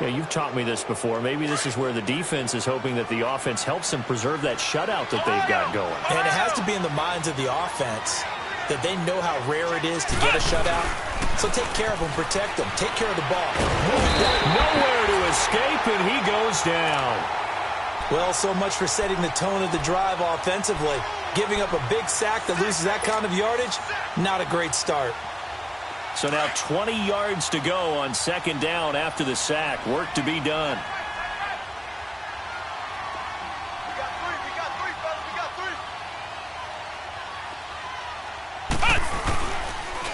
you've taught me this before, maybe this is where the defense is hoping that the offense helps them preserve that shutout that they've got going. And it has to be in the minds of the offense that they know how rare it is to get a shutout. So take care of them, protect them, take care of the ball. Nowhere to escape, and he goes down. Well, so much for setting the tone of the drive offensively. Giving up a big sack that loses that kind of yardage, not a great start. So now 20 yards to go on 2nd down after the sack. Work to be done.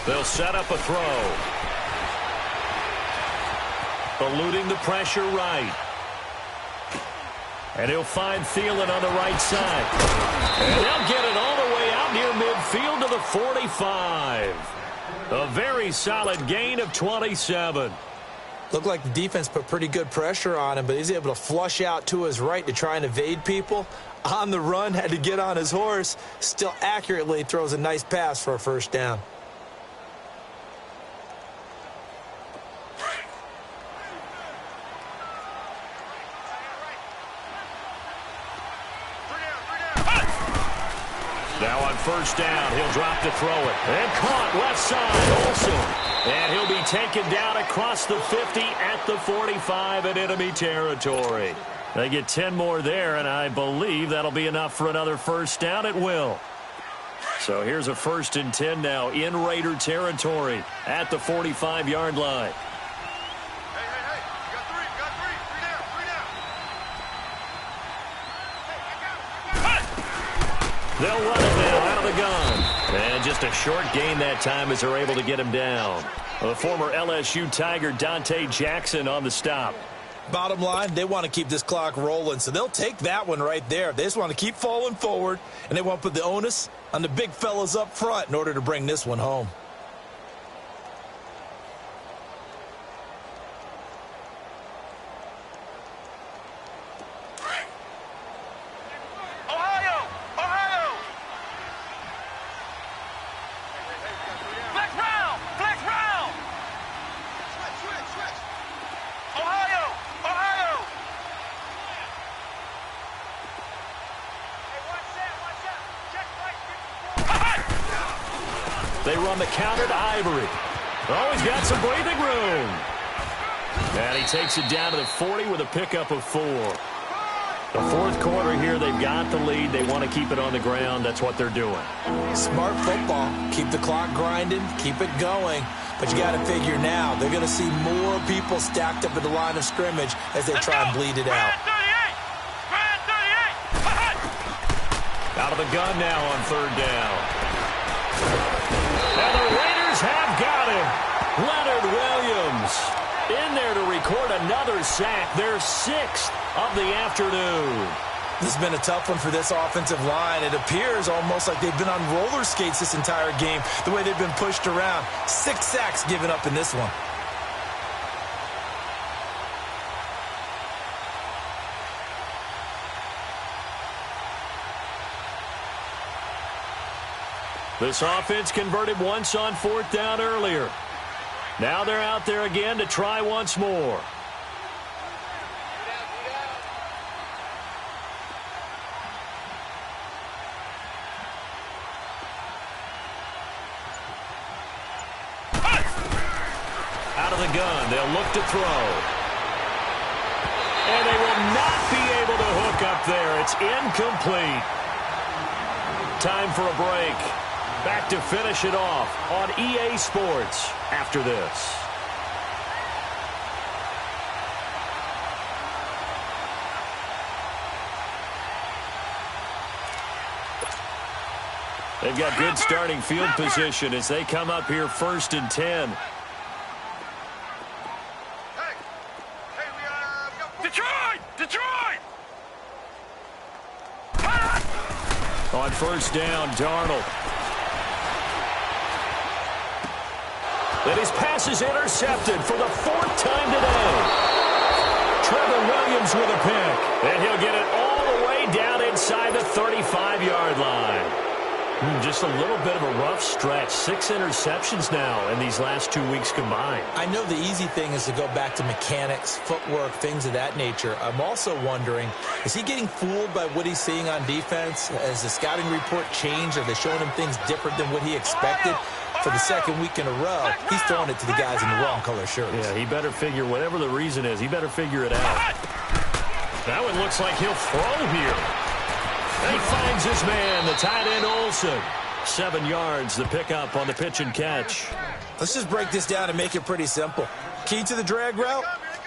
They'll set up a throw. Eluding the pressure right. And he'll find Thielen on the right side. And they'll get it all the way out near midfield to the 45. A very solid gain of 27. Looked like the defense put pretty good pressure on him, but he's able to flush out to his right to try and evade people. On the run, had to get on his horse. Still accurately throws a nice pass for a 1st down. Now on first down, he'll drop to throw it. And caught left side, Olsen. And he'll be taken down across the 50 at the 45 in enemy territory. They get 10 more there, and I believe that'll be enough for another first down. It will. So here's a 1st and 10 now in Raider territory at the 45-yard line. Hey. You got three. Three down. They'll run it now out of the gun. And just a short gain that time as they're able to get him down. The former LSU Tiger Dante Jackson on the stop. Bottom line, they want to keep this clock rolling, so they'll take that one right there. They just want to keep falling forward, and they want to put the onus on the big fellas up front in order to bring this one home. Ohio! Flex round! Switch! Ohio! Hey, watch that! Check right. They run the counter to Ivory. Oh, he's got some breathing room. And he takes it down to the 40 with a pickup of 4. The 4th quarter here, they've got the lead. They want to keep it on the ground. That's what they're doing. Smart football. Keep the clock grinding. Keep it going. But you got to figure now, they're going to see more people stacked up at the line of scrimmage as they try and bleed it out. Grand 38! Out of the gun now on 3rd down. And the Raiders have got him. Leonard Williams in there to record another sack, their 6th of the afternoon. This has been a tough one for this offensive line. It appears almost like they've been on roller skates this entire game, the way they've been pushed around. 6 sacks given up in this one. This offense converted once on 4th down earlier. Now they're out there again to try once more. Out of the gun, they'll look to throw. And they will not be able to hook up there. It's incomplete. Time for a break. Back to finish it off on EA Sports after this. They've got good starting field position as they come up here 1st and 10. Detroit! On 1st down, Darnold. And his pass is intercepted for the 4th time today. Trevor Williams with a pick. And he'll get it all the way down inside the 35-yard line. Just a little bit of a rough stretch. 6 interceptions now in these last 2 weeks combined. I know the easy thing is to go back to mechanics, footwork, things of that nature. I'm also wondering, is he getting fooled by what he's seeing on defense? Has the scouting report changed? Are they showing him things different than what he expected? For the 2nd week in a row, he's throwing it to the guys in the wrong color shirts. Yeah, he better figure, whatever the reason is, he better figure it out. That one looks like he'll throw here. He finds his man, the tight end Olsen. 7 yards, the pickup on the pitch and catch. Let's just break this down and make it pretty simple. Key to the drag route,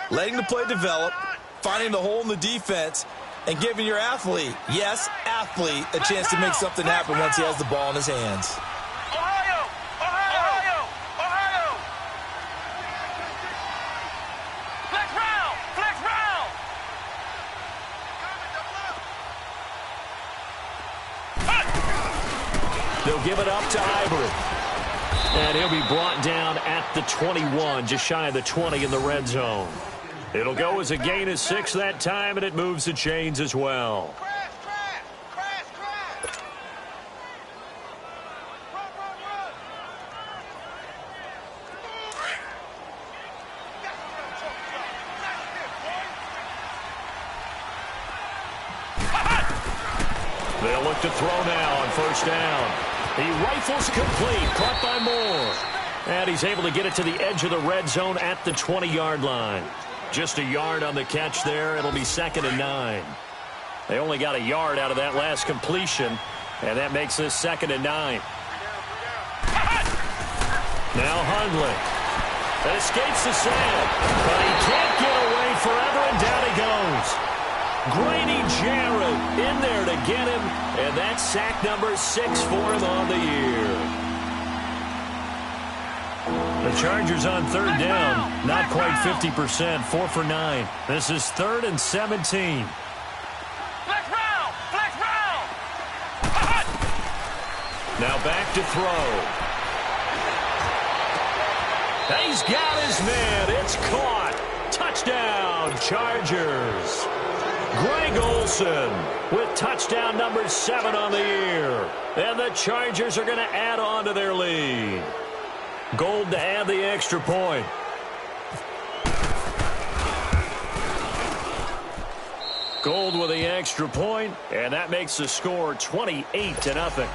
letting the play develop, finding the hole in the defense, and giving your athlete, yes, athlete, a chance to make something happen once he has the ball in his hands. They'll give it up to Ivory. And he'll be brought down at the 21, just shy of the 20 in the red zone. It'll go as a gain of 6 that time, and it moves the chains as well. They'll look to throw now on first down. He rifles complete, caught by Moore. And he's able to get it to the edge of the red zone at the 20-yard line. Just a yard on the catch there. It'll be 2nd and 9. They only got a yard out of that last completion, and that makes this 2nd and 9. Now Hundley. That escapes the sack, but he can't get away forever, and down he goes. Grady Jarrett in there to get him, and that's sack number 6 for him on the year. The Chargers on 3rd down, not quite 50%, 4 for 9. This is 3rd and 17. Flex round! Flex round! Now back to throw. He's got his man. It's caught. Touchdown, Chargers. Greg Olsen with touchdown number 7 on the year. And the Chargers are going to add on to their lead. Gold to add the extra point. Gold with the extra point, and that makes the score 28-0.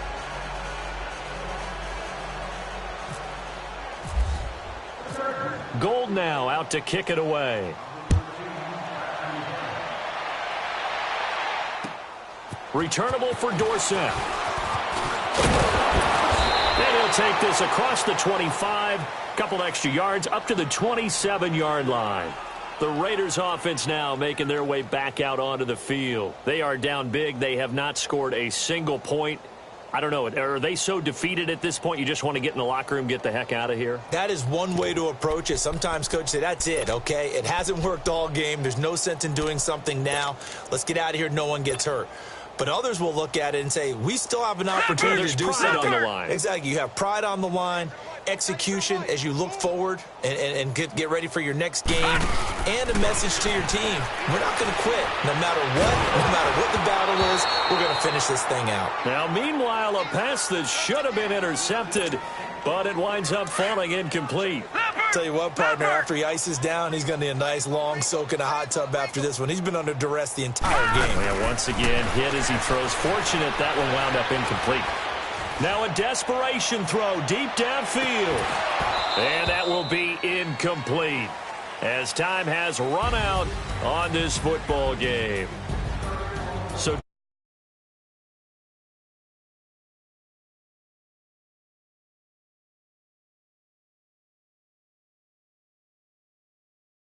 Gold now out to kick it away. Returnable for Dorsett. And he'll take this across the 25. Couple extra yards up to the 27-yard line. The Raiders offense now making their way back out onto the field. They are down big. They have not scored a single point. I don't know. Are they so defeated at this point you just want to get in the locker room, get the heck out of here? That is one way to approach it. Sometimes coaches say, that's it, okay? It hasn't worked all game. There's no sense in doing something now. Let's get out of here. No one gets hurt. But others will look at it and say, we still have an opportunity to do something. On the line. Exactly. You have pride on the line, execution as you look forward and get ready for your next game, and a message to your team. We're not going to quit. No matter what the battle is, we're going to finish this thing out. Now, meanwhile, a pass that should have been intercepted, but it winds up falling incomplete. Tell you what, partner, after he ices down, he's going to need a nice long soak in a hot tub after this one. He's been under duress the entire game. Yeah, once again, hit as he throws. Fortunate that one wound up incomplete. Now a desperation throw deep downfield. And that will be incomplete as time has run out on this football game.